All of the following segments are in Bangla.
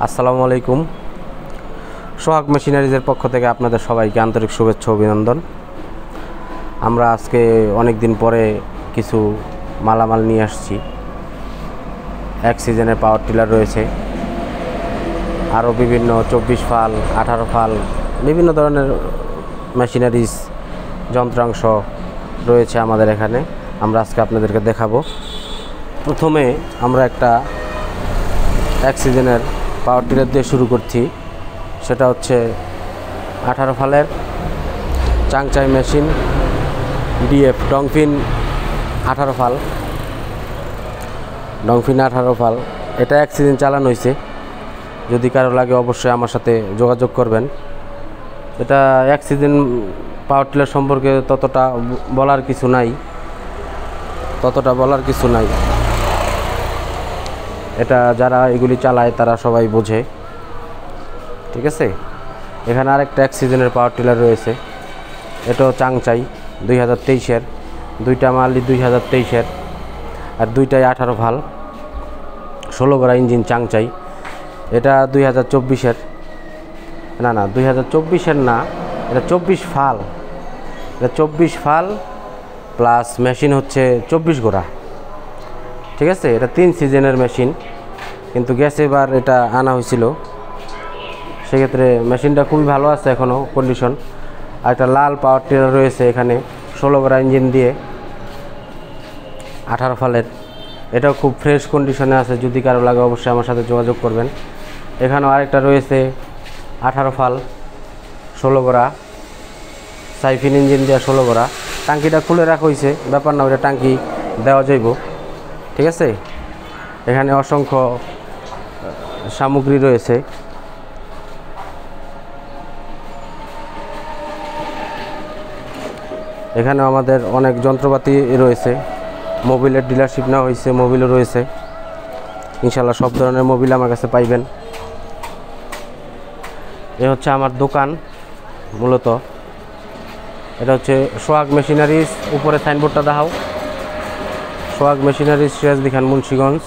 আসসালামু আলাইকুম। সোহাগ মেশিনারিজের পক্ষ থেকে আপনাদের সবাইকে আন্তরিক শুভেচ্ছা অভিনন্দন। আমরা আজকে অনেক দিন পরে কিছু মালামাল নিয়ে আসছি। এক সিজনের পাওয়ার টিলার রয়েছে, আরও বিভিন্ন 24 ফাল 18 ফাল বিভিন্ন ধরনের মেশিনারিজ যন্ত্রাংশ রয়েছে আমাদের এখানে। আমরা আজকে আপনাদেরকে দেখাবো। প্রথমে আমরা একটা এক সিজনের পাওয়ার টিলার দিয়ে শুরু করছি। সেটা হচ্ছে 18 ফালের চাংচাই মেশিন ডিএফ ডংফিন 18 ফাল। ডংফিন 18 ফাল এটা এক সিজন চালানো হয়েছে। যদি কারো লাগে অবশ্যই আমার সাথে যোগাযোগ করবেন। এটা এক সিজন পাওয়ার টিলার সম্পর্কে ততটা বলার কিছু নাই। এটা যারা এগুলি চালায় তারা সবাই বোঝে, ঠিক আছে। এখানে আরেকটা এক সিজনের পাওয়ার টিলার রয়েছে, এটাও চাংচাই 2023-এর, দুইটা মালই 2023-এর, আর দুইটাই 18 ফাল 16 গড়া ইঞ্জিন চাংচাই। এটা 2024-এর, না 2024-এর না, এটা 24 ফাল। এটা 24 ফাল প্লাস মেশিন হচ্ছে 24 গোড়া, ঠিক আছে। এটা 3 সিজনের মেশিন, কিন্তু গ্যাস এবার এটা আনা হয়েছিল, সেক্ষেত্রে মেশিনটা খুবই ভালো আছে এখনও কন্ডিশন। আর একটা লাল পাওয়ার টিলার রয়েছে এখানে 16 গড়া ইঞ্জিন দিয়ে 18 ফালের। এটাও খুব ফ্রেশ কন্ডিশনে আছে। যদি কারো লাগে অবশ্যই আমার সাথে যোগাযোগ করবেন। এখানেও আরেকটা রয়েছে 18 ফাল 16 গড়া সাইফিন ইঞ্জিন দিয়ে 16 গড়া। টাঙ্কিটা খুলে রাখা হয়েছে, ব্যাপার না, ওইটা টাঙ্কি দেওয়া যাইব, ঠিক আছে। এখানে অসংখ্য সামগ্রী রয়েছে। এখানে আমাদের অনেক যন্ত্রপাতি রয়েছে। মোবিলের ডিলারশিপ নেওয়া হয়েছে, মোবিলও রয়েছে। ইনশাল্লাহ সব ধরনের মোবিল আমার কাছে পাইবেন। এ হচ্ছে আমার দোকান মূলত। এটা হচ্ছে সোহাগ মেশিনারিজ, উপরে সাইনবোর্ডটা দেখাও। সোহাগ মেশিনারিজ, সিরাজদিখান, মুন্সিগঞ্জ।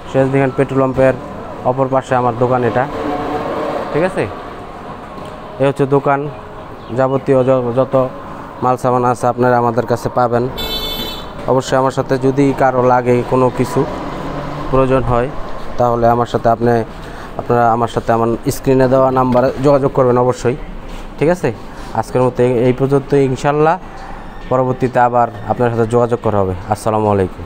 সিরাজদিখান পেট্রোল পাম্পের অপর পাশে আমার দোকান এটা, ঠিক আছে। এ হচ্ছে দোকান। যাবতীয় যত মাল সামান আছে আপনারা আমাদের কাছে পাবেন। অবশ্যই আমার সাথে যদি কারো লাগে কোনো কিছু প্রয়োজন হয়, তাহলে আপনারা আমার সাথে আমার স্ক্রিনে দেওয়া নাম্বারে যোগাযোগ করবেন অবশ্যই, ঠিক আছে। আজকের মতো এই পর্যন্ত। ইনশাল্লাহ পরবর্তীতে আবার আপনার সাথে যোগাযোগ করা হবে। আসসালামু আলাইকুম।